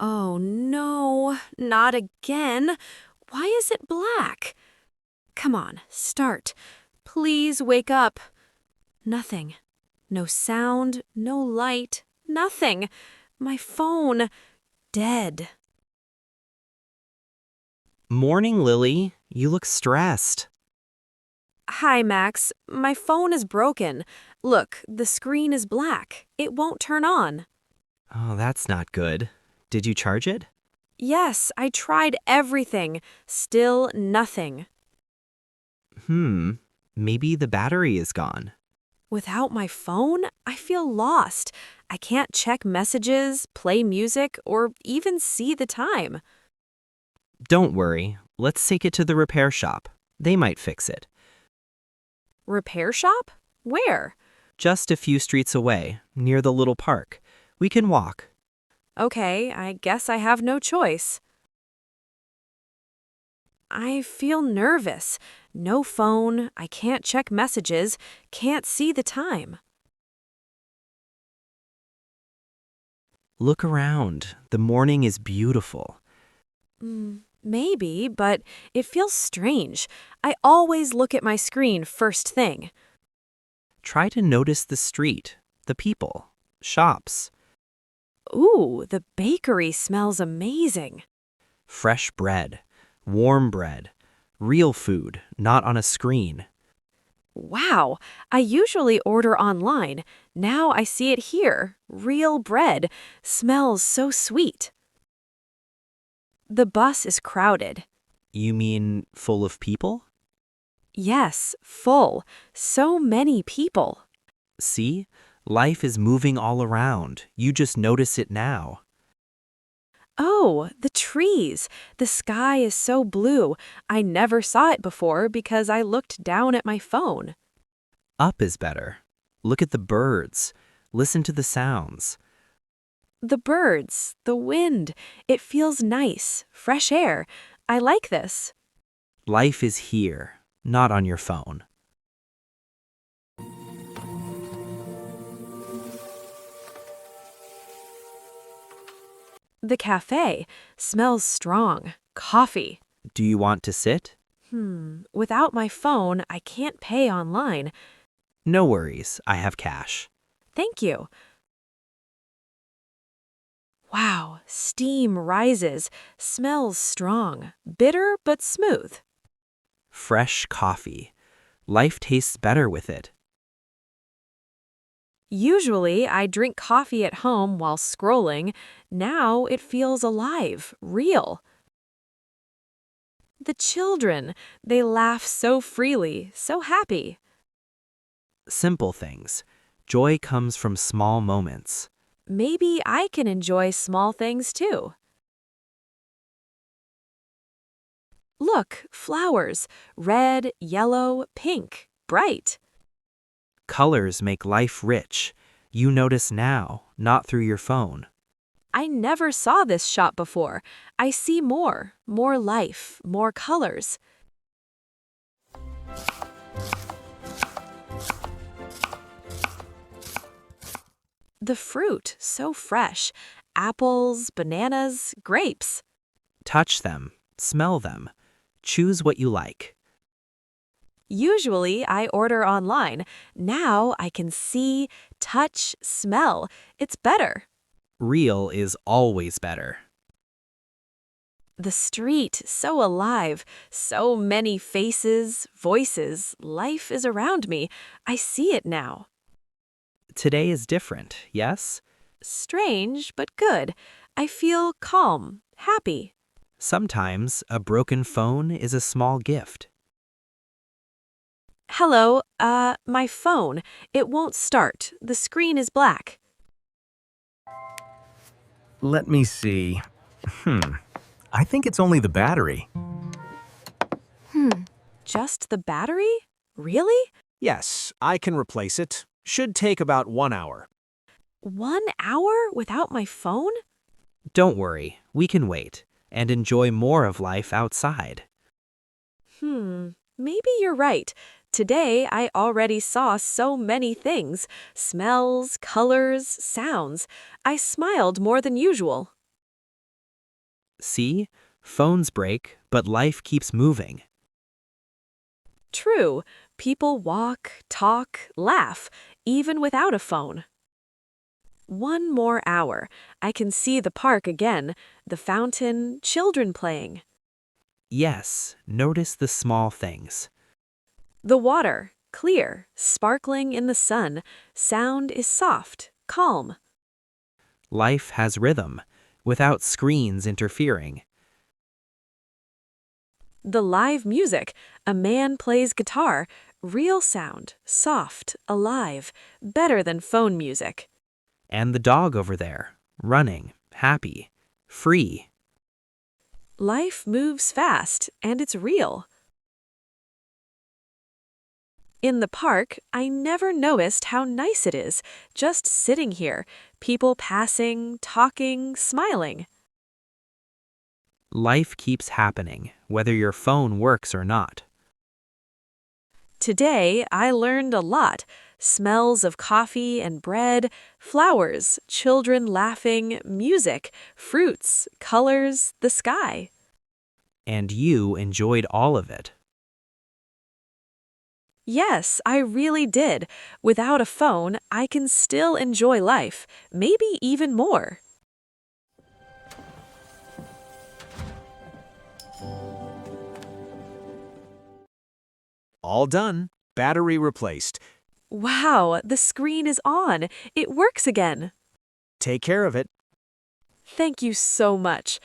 Oh no, not again. Why is it black? Come on, start. Please wake up. Nothing. No sound, no light, nothing. My phone, dead. Morning, Lily. You look stressed. Hi, Max. My phone is broken. Look, the screen is black. It won't turn on. Oh, that's not good. Did you charge it? Yes, I tried everything. Still nothing. Hmm, maybe the battery is gone. Without my phone, I feel lost. I can't check messages, play music, or even see the time. Don't worry. Let's take it to the repair shop. They might fix it. Repair shop? Where? Just a few streets away, near the little park. We can walk. Okay, I guess I have no choice. I feel nervous. No phone, I can't check messages, can't see the time. Look around. The morning is beautiful. Maybe, but it feels strange. I always look at my screen first thing. Try to notice the street, the people, shops, Ooh, the bakery smells amazing. fresh bread, warm bread, real food, not on a screen. Wow, I usually order online. Now I see it here. Real bread. Smells so sweet. The bus is crowded. You mean full of people? Yes, full. So many people. See? Life is moving all around. You just notice it now. Oh, the trees. The sky is so blue. I never saw it before because I looked down at my phone. Up is better. Look at the birds. Listen to the sounds. The birds, the wind. It feels nice. Fresh air. I like this. Life is here, not on your phone. The cafe smells strong. Coffee. Do you want to sit? Without my phone, I can't pay online. No worries, I have cash. Thank you. Wow, steam rises. Smells strong. Bitter but smooth. Fresh coffee. Life tastes better with it. Usually, I drink coffee at home while scrolling. Now it feels alive, real. The children, they laugh so freely, so happy. Simple things. Joy comes from small moments. Maybe I can enjoy small things too. Look, flowers. Red, yellow, pink, bright. Colors make life rich. You notice now, not through your phone. I never saw this shop before. I see more life, more colors. The fruit, so fresh. Apples, bananas, grapes. Touch them, smell them. Choose what you like. Usually, I order online. Now I can see, touch, smell. It's better. Real is always better. The street, so alive. So many faces, voices. Life is around me. I see it now. Today is different, yes? Strange, but good. I feel calm, happy. Sometimes a broken phone is a small gift. Hello, my phone. It won't start. The screen is black. Let me see. I think it's only the battery. Just the battery? Really? Yes, I can replace it. Should take about 1 hour. 1 hour without my phone? Don't worry, we can wait and enjoy more of life outside. Maybe you're right. Today I already saw so many things. Smells, colors, sounds. I smiled more than usual. See? Phones break, but life keeps moving. True, people walk, talk, laugh, even without a phone. One more hour. I can see the park again, the fountain, children playing. Yes, notice the small things. The water, clear, sparkling in the sun. Sound is soft, calm. Life has rhythm, without screens interfering. The live music, a man plays guitar, real sound, soft, alive, better than phone music. And the dog over there, running, happy, free. Life moves fast, and it's real. In the park, I never noticed how nice it is, just sitting here, people passing, talking, smiling. Life keeps happening, whether your phone works or not. Today, I learned a lot. Smells of coffee and bread, flowers, children laughing, music, fruits, colors, the sky. And you enjoyed all of it. Yes, I really did. Without a phone, I can still enjoy life, maybe even more. All done. Battery replaced. Wow, the screen is on. It works again. Take care of it. Thank you so much.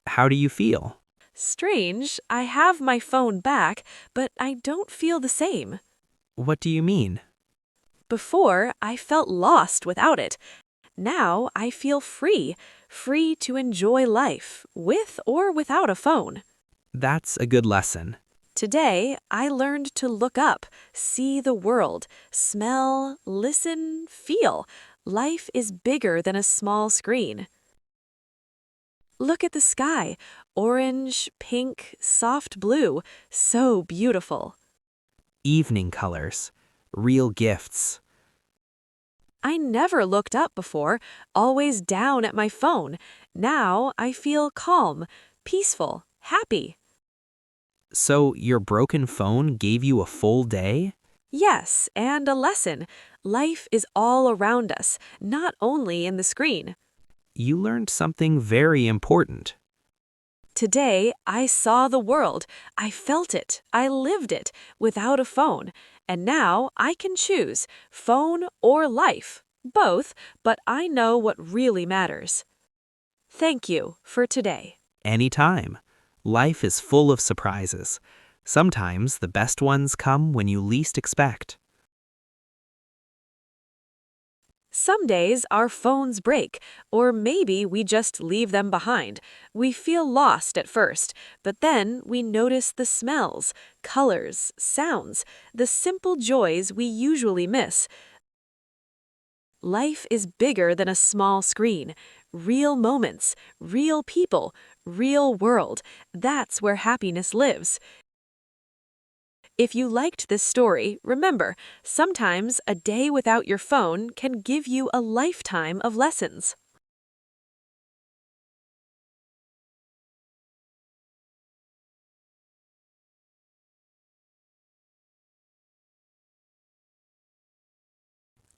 How do you feel? Strange, I have my phone back, but I don't feel the same. What do you mean? Before, I felt lost without it. Now, I feel free, free to enjoy life, with or without a phone. That's a good lesson. Today, I learned to look up, see the world, smell, listen, feel. Life is bigger than a small screen. Look at the sky, orange, pink, soft blue, so beautiful. Evening colors, real gifts. I never looked up before, always down at my phone. Now I feel calm, peaceful, happy. So your broken phone gave you a full day? Yes, and a lesson. Life is all around us, not only in the screen. You learned something very important. Today, I saw the world. I felt it. I lived it without a phone. And now I can choose phone or life. Both, but I know what really matters. Thank you for today. Anytime. Life is full of surprises. Sometimes the best ones come when you least expect. Some days our phones break, or maybe we just leave them behind. We feel lost at first, but then we notice the smells, colors, sounds, the simple joys we usually miss. Life is bigger than a small screen. Real moments, real people, real world. That's where happiness lives. If you liked this story, remember, sometimes a day without your phone can give you a lifetime of lessons.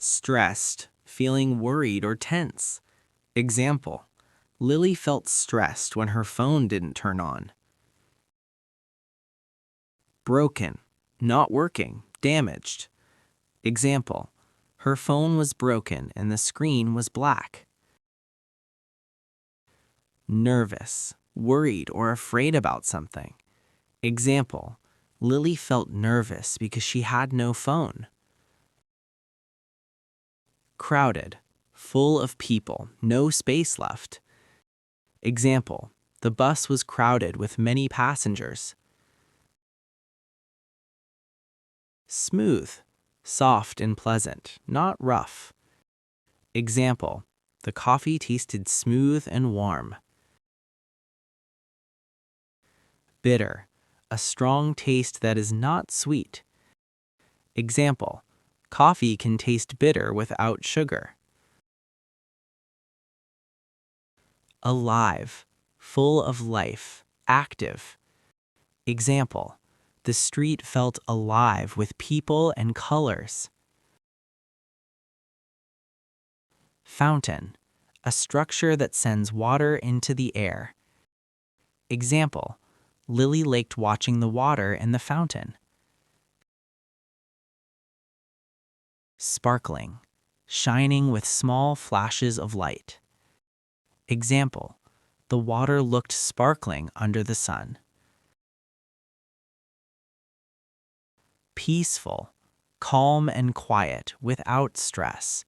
Stressed, feeling worried or tense. Example: Lily felt stressed when her phone didn't turn on. Broken, not working, damaged. Example: her phone was broken and the screen was black. Nervous, worried or afraid about something. Example: Lily felt nervous because she had no phone. Crowded, full of people, no space left. Example: the bus was crowded with many passengers. Smooth, soft and pleasant, not rough. Example: the coffee tasted smooth and warm. Bitter, a strong taste that is not sweet. Example: coffee can taste bitter without sugar. Alive, full of life, active. Example, the street felt alive with people and colors. Fountain, a structure that sends water into the air. Example, Lily liked watching the water in the fountain. Sparkling, shining with small flashes of light. Example, the water looked sparkling under the sun. Peaceful, calm and quiet without stress.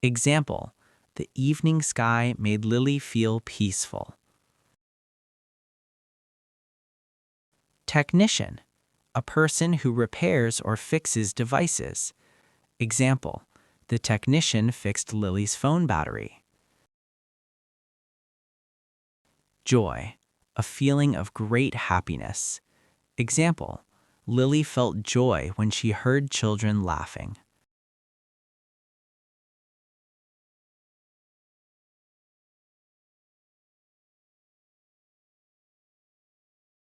Example, the evening sky made Lily feel peaceful. Technician, a person who repairs or fixes devices. Example, the technician fixed Lily's phone battery. Joy, a feeling of great happiness. Example, Lily felt joy when she heard children laughing.